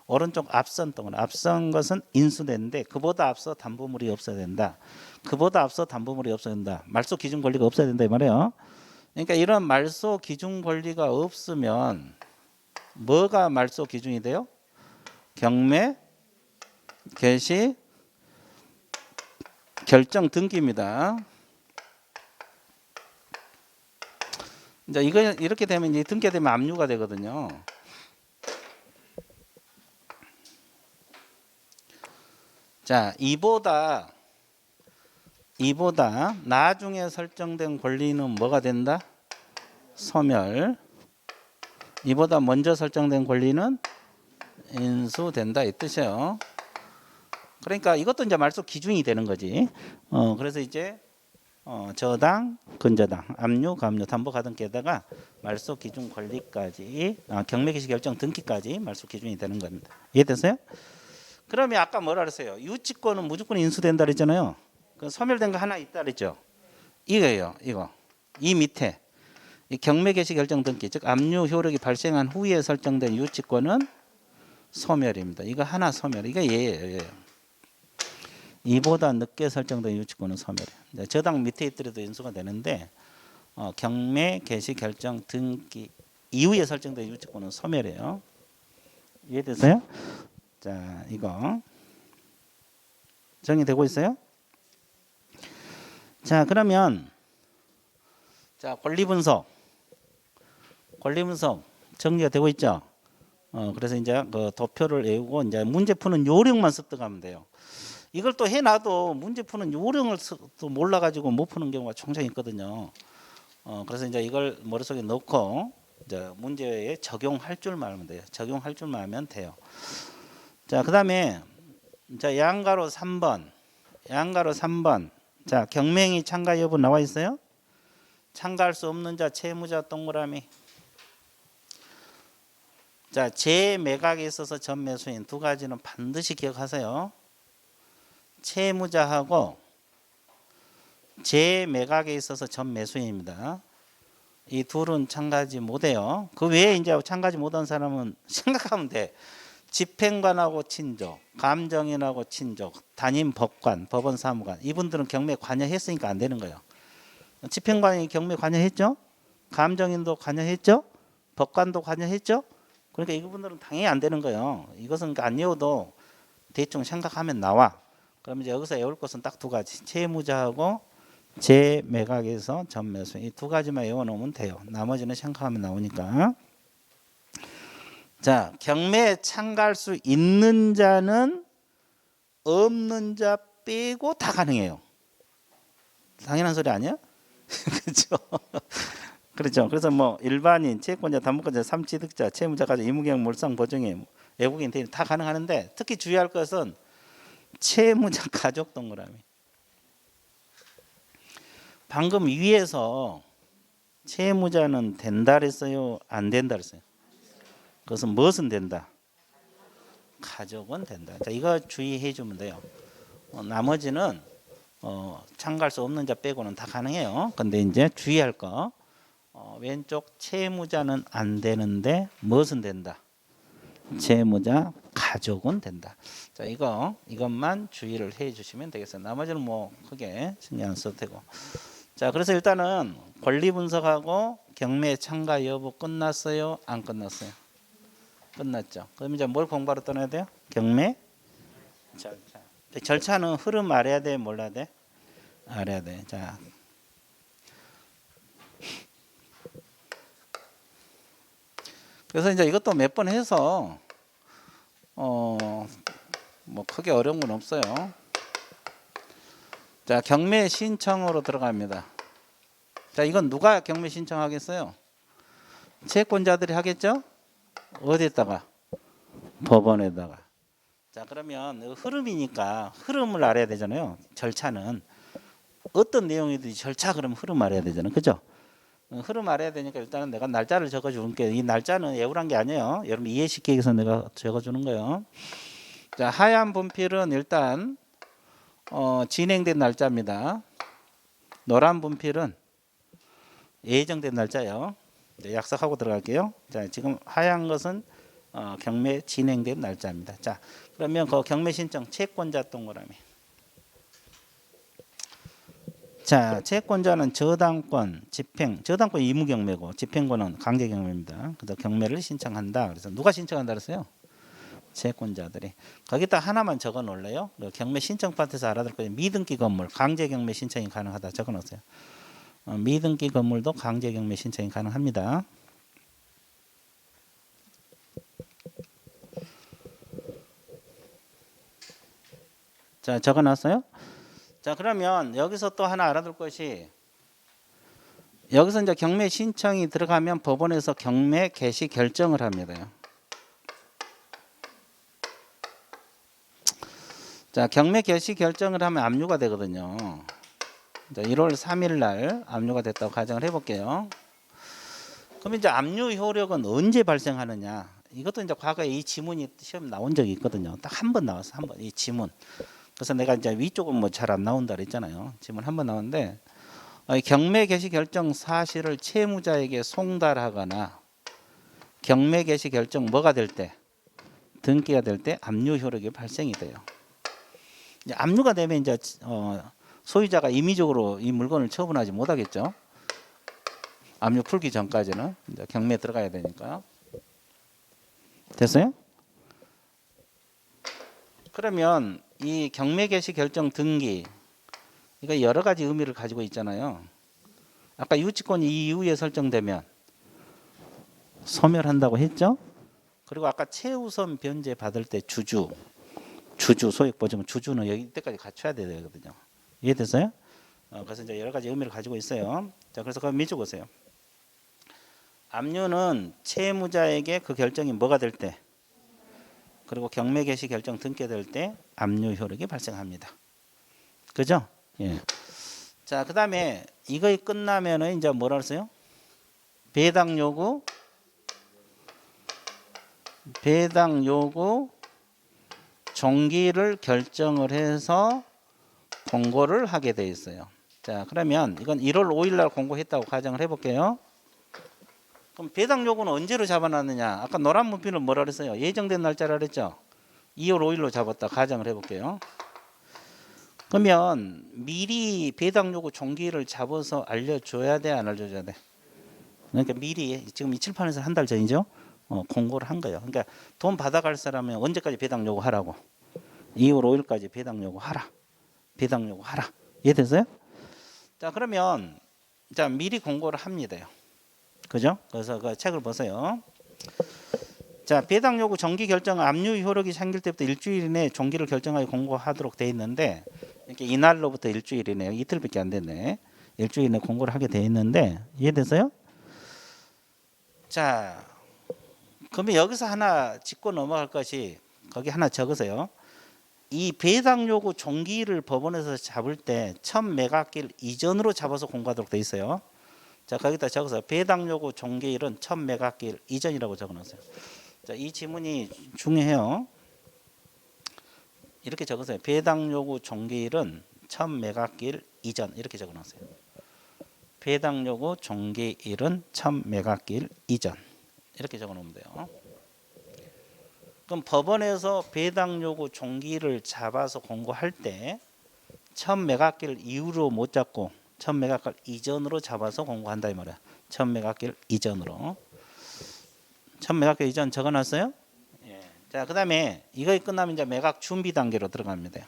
오른쪽 앞선 동그래. 앞선 것은 인수되는데 그보다 앞서 담보물이 없어야 된다. 그보다 앞서 담보물이 없어야 된다. 말소 기준 권리가 없어야 된다 이 말이에요. 그러니까 이런 말소 기준 권리가 없으면 뭐가 말소 기준이 돼요? 경매 개시 결정 등기입니다. 이제 이거 이렇게 되면 이제 등기되면 압류가 되거든요. 자, 이보다 나중에 설정된 권리는 뭐가 된다? 소멸. 이보다 먼저 설정된 권리는 인수된다 이 뜻이에요. 그러니까 이것도 이제 말소 기준이 되는 거지. 그래서 이제 저당, 근저당, 압류, 가압류, 담보, 가등기에다가 말소 기준 권리까지, 경매 개시 결정 등기까지 말소 기준이 되는 겁니다. 이해됐어요? 그러면 아까 뭐라 그랬어요? 유치권은 무조건 인수된다 그랬잖아요. 그 소멸된 거 하나 있다 그랬죠. 이거예요. 이 밑에 이 경매 개시 결정 등기, 즉 압류 효력이 발생한 후에 설정된 유치권은 소멸입니다. 이거 하나 소멸. 이거 예예요. 이보다 늦게 설정된 유치권은 소멸이에요. 저당 밑에 있더라도 인수가 되는데 경매 개시 결정 등기 이후에 설정된 유치권은 소멸이에요. 이해됐어요? 자, 이거 정리되고 있어요? 자, 그러면 자, 권리 분석 정리가 되고 있죠? 그래서 이제 그 도표를 외우고 이제 문제 푸는 요령만 습득하면 돼요. 이걸 또 해놔도 문제 푸는 요령을 또 몰라가지고 못 푸는 경우가 종종 있거든요. 그래서 이제 이걸 머릿속에 넣고 이제 문제에 적용할 줄만 알면 돼요. 적용할 줄만 알면 돼요. 자, 그다음에 자, 양가로 3번. 자, 경매행위 참가 여부 나와 있어요? 참가할 수 없는 자, 채무자 동그라미. 자, 재매각에 있어서 전매수인 두 가지는 반드시 기억하세요. 채무자하고 재매각에 있어서 전매수인입니다. 이 둘은 참가하지 못해요. 그 외에 이제 참가하지 못한 사람은 생각하면 돼. 집행관하고 친족, 감정인하고 친족, 담임 법관, 법원 사무관 이분들은 경매 관여했으니까 안 되는 거예요. 집행관이 경매 관여했죠? 감정인도 관여했죠? 법관도 관여했죠? 그러니까 이분들은 당연히 안 되는 거예요. 이것은 그러니까 안 외워도 대충 생각하면 나와. 그럼 이제 여기서 외울 것은 딱 두 가지. 채무자하고 재매각에서 전매수 이 두 가지만 외워놓으면 돼요. 나머지는 생각하면 나오니까. 자, 경매에 참가할 수 있는 자는 없는 자 빼고 다 가능해요. 당연한 소리 아니야? 그렇죠. 그렇죠. 그래서 뭐 일반인, 채권자, 담보권자, 삼취득자, 채무자, 가족, 의무경, 몰상, 보증인, 외국인, 대리인 다 가능하는데 특히 주의할 것은 채무자, 가족 동그라미. 방금 위에서 채무자는 된다 그랬어요? 안 된다 그랬어요? 그것은 무엇은 된다? 가족은 된다. 자, 이거 주의해 주면 돼요. 나머지는 참가할 수 없는 자 빼고는 다 가능해요. 근데 이제 주의할 거 왼쪽 채무자는 안 되는데 무엇은 된다? 채무자 가족은 된다. 자, 이것만 주의를 해 주시면 되겠어요. 나머지는 뭐 크게 신경 안 써도 되고. 자, 그래서 일단은 권리 분석하고 경매 참가 여부 끝났어요? 안 끝났어요? 끝났죠. 그럼 이제 뭘 공부하러 떠나야 돼요? 경매 절차. 절차는 흐름 알아야 돼, 몰라야 돼? 알아야 돼. 자, 그래서 이제 이것도 몇 번 해서 뭐 크게 어려운 건 없어요. 자, 경매 신청으로 들어갑니다. 자, 이건 누가 경매 신청하겠어요? 채권자들이 하겠죠? 어디에다가? 법원에다가. 자, 그러면 흐름이니까 흐름을 알아야 되잖아요. 절차는 어떤 내용이든지 절차 그러면 흐름 알아야 되잖아요. 그죠? 흐름 알아야 되니까 일단은 내가 날짜를 적어줄게. 이 날짜는 예우란 게 아니에요. 여러분 이해시키기 위해서 내가 적어주는 거예요. 자, 하얀 분필은 일단 진행된 날짜입니다. 노란 분필은 예정된 날짜예요. 네, 약속하고 들어갈게요. 자, 지금 하얀 것은 경매 진행된 날짜입니다. 자, 그러면 그 경매 신청 채권자 동그라미. 자, 채권자는 저당권, 저당권 의무경매고 집행권은 강제경매입니다. 그래서 경매를 신청한다. 그래서 누가 신청한다 그랬어요? 채권자들이. 거기다 하나만 적어 놓을래요? 경매 신청 파트에서 알아둘 거예요. 미등기 건물 강제경매 신청이 가능하다 적어 놓으세요. 미등기 건물도 강제경매 신청이 가능합니다. 자, 적어 놨어요? 자, 그러면 여기서 또 하나 알아둘 것이 여기서 이제 경매 신청이 들어가면 법원에서 경매 개시 결정을 합니다. 자, 경매 개시 결정을 하면 압류가 되거든요. 자, 1월 3일 날 압류가 됐다고 가정을 해볼게요. 그럼 이제 압류 효력은 언제 발생하느냐? 이것도 이제 과거에 이 지문이 시험 나온 적이 있거든요. 딱 한 번 나왔어, 한 번 이 지문. 그래서 내가 이제 위쪽은 뭐 잘 안 나온다 그랬잖아요. 지문 한 번 나오는데 경매 개시 결정 사실을 채무자에게 송달하거나 경매 개시 결정 뭐가 될 때 등기가 될 때 압류 효력이 발생이 돼요. 이제 압류가 되면 이제 소유자가 임의적으로 이 물건을 처분하지 못하겠죠. 압류 풀기 전까지는 이제 경매 들어가야 되니까. 됐어요? 그러면 이 경매 개시 결정 등기 이거 여러 가지 의미를 가지고 있잖아요. 아까 유치권이 이 이후에 설정되면 소멸한다고 했죠. 그리고 아까 최우선 변제 받을 때 주주 소액보증 주주는 여기 때까지 갖춰야 되거든요. 이해됐어요? 그래서 이제 여러 가지 의미를 가지고 있어요. 자, 그래서 그럼 밑줄 보세요. 압류는 채무자에게 그 결정이 뭐가 될 때, 그리고 경매 개시 결정 등기될 때 압류 효력이 발생합니다. 그죠? 예. 자, 그다음에 이거 끝나면은 이제 뭐라 그랬어요? 배당 요구 종기를 결정을 해서 공고를 하게 돼 있어요. 자, 그러면 이건 1월 5일 날 공고했다고 가정을 해 볼게요. 그럼 배당 요구는 언제로 잡아놨느냐? 아까 노란 문피는 뭐라 그랬어요? 예정된 날짜라 그랬죠? 2월 5일로 잡았다 가정을 해 볼게요. 그러면 미리 배당 요구 종기를 잡아서 알려줘야 돼, 안 알려줘야 돼? 그러니까 미리 지금 이 칠판에서 한 달 전이죠? 공고를 한 거예요. 그러니까 돈 받아갈 사람은 언제까지 배당 요구하라고? 2월 5일까지 배당 요구하라. 배당 요구하라. 이해됐어요? 자, 그러면 자 미리 공고를 합니다. 그죠? 그래서 그 책을 보세요. 자, 배당 요구 종기 결정 압류 효력이 생길 때부터 일주일 이내 종기를 결정하여 공고하도록 돼 있는데 이렇게 이날로부터 일주일이네요. 이틀밖에 안 됐네. 일주일 이내 공고를 하게 돼 있는데 이해됐어요? 자, 그러면 여기서 하나 짚고 넘어갈 것이 거기 하나 적으세요. 이 배당 요구 종기를 법원에서 잡을 때 1000메가길 이전으로 잡아서 공고하도록 돼 있어요. 자, 거기다 적어서 배당 요구 종기일은 1000메가길 이전이라고 적어 놓으세요. 자, 이 지문이 중요해요. 이렇게 적으세요. 배당 요구 종기일은 1000메가길 이전 이렇게 적어 놓으세요. 배당 요구 종기일은 1000메가길 이전 이렇게 적어 놓으면 돼요. 그럼 법원에서 배당 요구 종기를 잡아서 공고할 때 1000메가길 이후로 못 잡고 1000메가길 이전으로 잡아서 공고한다 이 말이야. 1000메가길 이전으로. 1000메가길 이전 적어놨어요? 예. 자, 그다음에 이거 끝나면 이제 매각 준비 단계로 들어갑니다.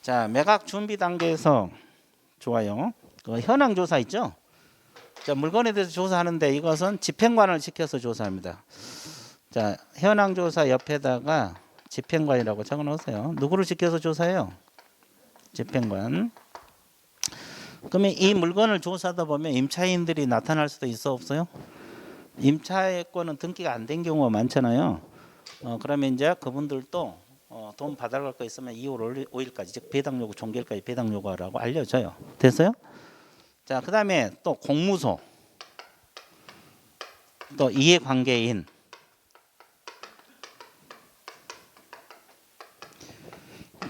자, 매각 준비 단계에서 좋아요. 그 현황 조사 있죠? 자, 물건에 대해서 조사하는데 이것은 집행관을 시켜서 조사합니다. 자, 현황 조사 옆에다가 집행관이라고 적어 놓으세요. 누구를 시켜서 조사해요? 집행관. 그러면 이 물건을 조사하다 보면 임차인들이 나타날 수도 있어 없어요? 임차권은 등기가 안 된 경우가 많잖아요. 그러면 이제 그분들도 돈 받아갈 거 있으면 2월 5일까지 즉 배당 요구 종결까지 배당 요구하라고 알려줘요. 됐어요? 자, 그다음에 또 공무소, 또 이해관계인,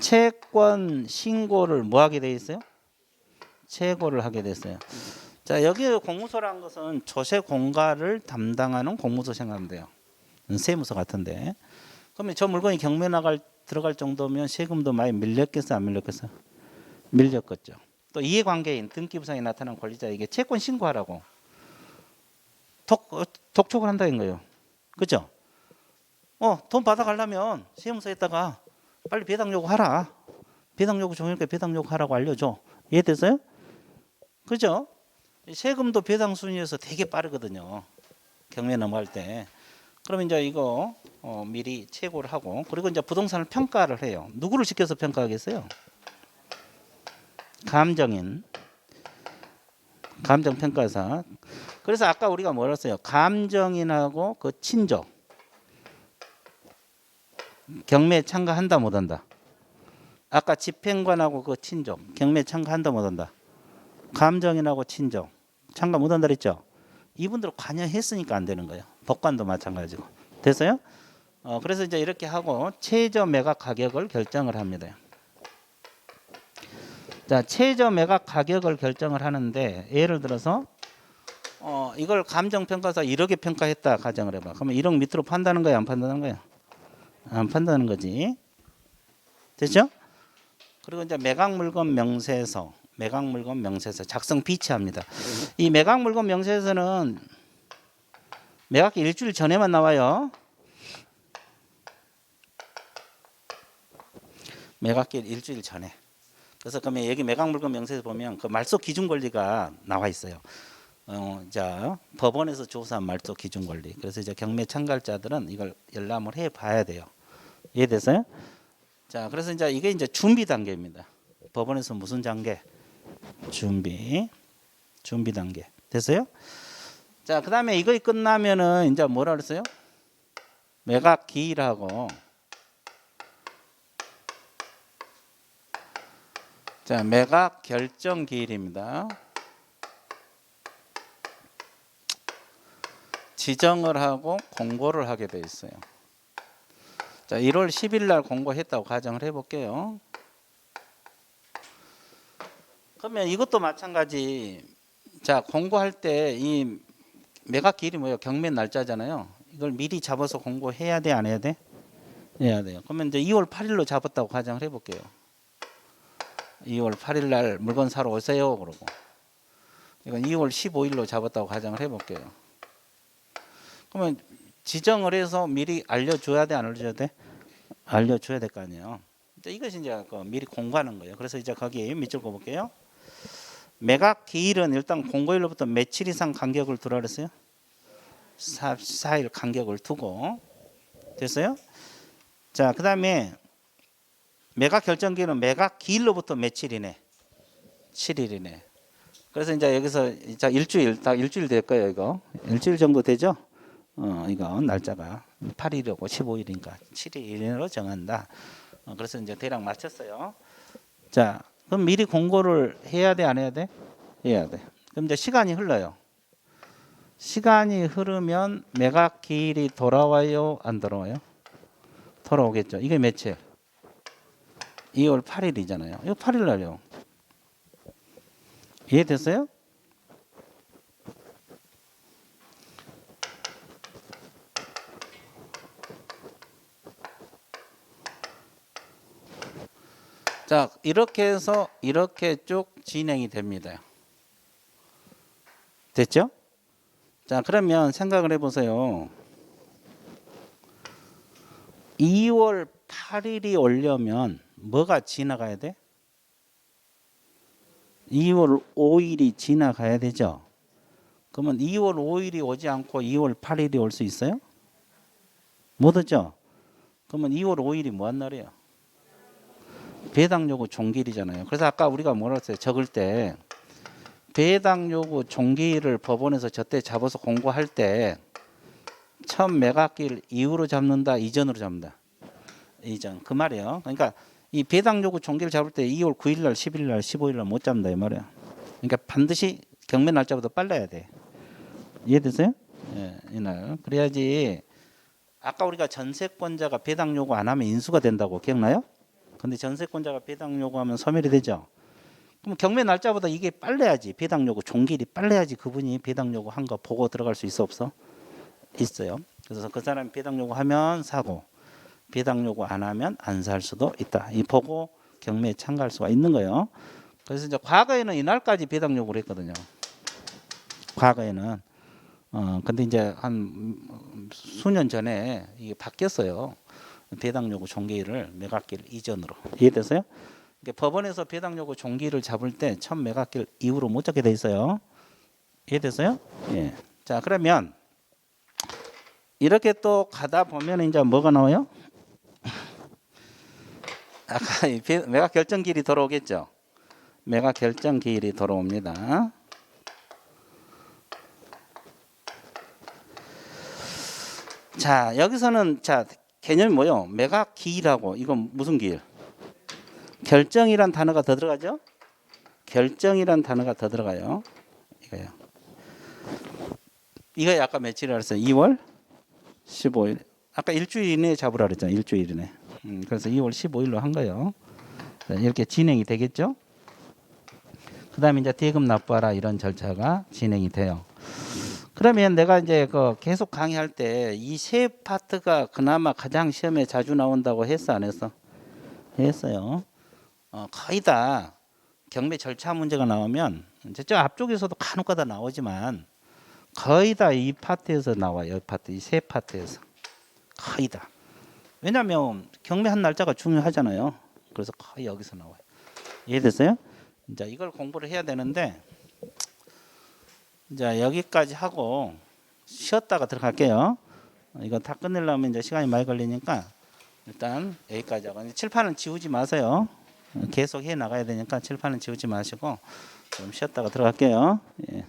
채권 신고를 뭐 하게 돼 있어요? 채고를 하게 됐어요. 자, 여기 공무소라는 것은 조세 공가를 담당하는 공무소 생각하면 돼요. 세무서 같은데. 그러면 저 물건이 경매 들어갈 정도면 세금도 많이 밀렸겠어, 안 밀렸겠어? 밀렸겠죠. 또 이해관계인 등기부상에 나타난 권리자에게 채권 신고하라고 독촉을 한다는 거예요. 그죠? 돈 받아가려면 세무서에다가 빨리 배당 요구하라. 배당 요구 종일까 배당 요구하라고 알려줘. 이해됐어요? 그죠? 세금도 배당 순위에서 되게 빠르거든요. 경매 넘어갈 때. 그러면 이제 이거 미리 채고를 하고 그리고 이제 부동산을 평가를 해요. 누구를 시켜서 평가하겠어요? 감정인, 감정평가사. 그래서 아까 우리가 뭐라 했어요? 감정인하고 그 친족 경매에 참가한다 못한다? 아까 집행관하고 그 친족 경매에 참가한다 못한다? 감정인하고 친족 참가 못한다 그랬죠? 이분들 관여했으니까 안 되는 거예요. 법관도 마찬가지고. 됐어요? 그래서 이제 이렇게 하고 최저 매각 가격을 결정을 합니다. 자, 최저 매각 가격을 결정을 하는데 예를 들어서 이걸 감정평가사 1억에 평가했다 가정을 해봐. 그러면 1억 밑으로 판다는 거야, 안 판다는 거야? 안 판다는 거지. 됐죠? 그리고 이제 매각물건 명세서, 매각물건 명세서 작성 비치합니다. 이 매각물건 명세서는 매각기 일주일 전에만 나와요. 매각기 일주일 전에. 그래서 그러면 여기 매각물건 명세서 보면 그 말소 기준 권리가 나와 있어요. 자, 법원에서 조사한 말소 기준 권리. 그래서 이제 경매 참가자들은 이걸 열람을 해 봐야 돼요. 이해됐어요? 자, 그래서 이제 이게 이제 준비 단계입니다. 법원에서 무슨 단계? 준비 단계. 됐어요? 자, 그다음에 이거 끝나면은 이제 뭐라 그랬어요? 매각 기일하고, 자, 매각 결정 기일입니다. 지정을 하고 공고를 하게 돼 있어요. 자, 1월 10일 날 공고했다고 가정을 해볼게요. 그러면 이것도 마찬가지. 자, 공고할 때 이 매각 기일이 뭐예요? 경매 날짜잖아요. 이걸 미리 잡아서 공고해야 돼, 안 해야 돼? 해야 돼요. 그러면 이제 2월 8일로 잡았다고 가정을 해볼게요. 2월 8일 날 물건 사러 오세요. 그러고 이건 2월 15일로 잡았다고 가정을 해볼게요. 그러면 지정을 해서 미리 알려줘야 돼, 안 알려줘야 돼? 알려줘야 될 거 아니에요. 이것이 이제 미리 공고하는 거예요. 그래서 이제 거기 밑줄 그어볼게요. 매각 기일은 일단 공고일로부터 며칠 이상 간격을 두라 그랬어요? 4일 간격을 두고. 됐어요? 자, 그 다음에 매각 결정기일은 매각 기일로부터 며칠이네? 7일이네. 그래서 이제 여기서 자, 딱 일주일 될 거예요. 이거 일주일 정도 되죠? 이거 날짜가 8일이고 15일이니까 7일로 정한다. 그래서 이제 대략 맞췄어요. 자, 그럼 미리 공고를 해야 돼, 안 해야 돼? 해야 돼. 그럼 이제 시간이 흘러요. 시간이 흐르면 매각 기일이 돌아와요, 안 돌아와요? 돌아오겠죠. 이게 며칠? 2월 8일이잖아요. 이거 8일 날요. 이해됐어요? 자, 이렇게 해서 이렇게 쭉 진행이 됩니다. 됐죠? 자, 그러면 생각을 해보세요. 2월 8일이 오려면 뭐가 지나가야 돼? 2월 5일이 지나가야 되죠? 그러면 2월 5일이 오지 않고 2월 8일이 올 수 있어요? 못 오죠? 그러면 2월 5일이 뭐한 날이에요? 배당 요구 종기일이잖아요. 그래서 아까 우리가 뭐라 했어요? 적을 때 배당 요구 종기일을 법원에서 저때 잡아서 공고할 때 처음 매각기일 이후로 잡는다, 이전으로 잡는다? 이전. 그 말이에요. 그러니까 이 배당 요구 종기를 잡을 때 2월 9일 날, 10일 날, 15일 날 못 잡는다 이 말이야. 그러니까 반드시 경매 날짜보다 빨라야 돼. 이해되세요? 예, 이날. 그래야지. 아까 우리가 전세권자가 배당 요구 안 하면 인수가 된다고 기억나요? 근데 전세권자가 배당 요구하면 소멸이 되죠. 그럼 경매 날짜보다 이게 빨라야지. 배당 요구 종기일이 빨라야지 그분이 배당 요구한 거 보고 들어갈 수 있어 없어? 있어요. 그래서 그 사람이 배당 요구하면 사고, 배당 요구 안 하면 안 살 수도 있다. 이 보고 경매에 참가할 수가 있는 거예요. 그래서 이제 과거에는 이날까지 배당 요구를 했거든요. 과거에는. 근데 이제 한 수년 전에 이게 바뀌었어요. 배당 요구 종기일을 매각기일 이전으로. 이해됐어요? 그러니까 법원에서 배당 요구 종기일을 잡을 때 첫 매각기일 이후로 못 잡게 돼 있어요. 이해됐어요? 예. 자, 그러면 이렇게 또 가다 보면 이제 뭐가 나와요? 아까 매각 결정 기일이 돌아오겠죠. 매각 결정 기일이 돌아옵니다. 자, 여기서는 자 개념이 뭐요? 매각 기일하고 이건 무슨 기일? 결정이란 단어가 더 들어가죠? 결정이란 단어가 더 들어가요. 이거요. 이거 아까 며칠이라 그랬어요? 2월 15일. 아까 일주일 이내에 잡으라 그랬잖아요. 일주일 이내. 그래서 2월 15일로 한 거예요. 이렇게 진행이 되겠죠? 그 다음에 이제 대금 납부하라 이런 절차가 진행이 돼요. 그러면 내가 이제 그 계속 강의할 때 이 세 파트가 그나마 가장 시험에 자주 나온다고 했어 안 했어? 했어요. 거의 다 경매 절차 문제가 나오면 이제 저 앞쪽에서도 간혹가다 나오지만 거의 다 이 파트에서 나와요. 이 파트, 이 세 파트에서 거의 다. 왜냐하면 경매한 날짜가 중요하잖아요. 그래서 거의 여기서 나와요. 이해됐어요? 이제 이걸 공부를 해야 되는데 이제 여기까지 하고 쉬었다가 들어갈게요. 이거 다 끝내려면 이제 시간이 많이 걸리니까 일단 여기까지 하고 칠판은 지우지 마세요. 계속 해 나가야 되니까 칠판은 지우지 마시고 좀 쉬었다가 들어갈게요. 예.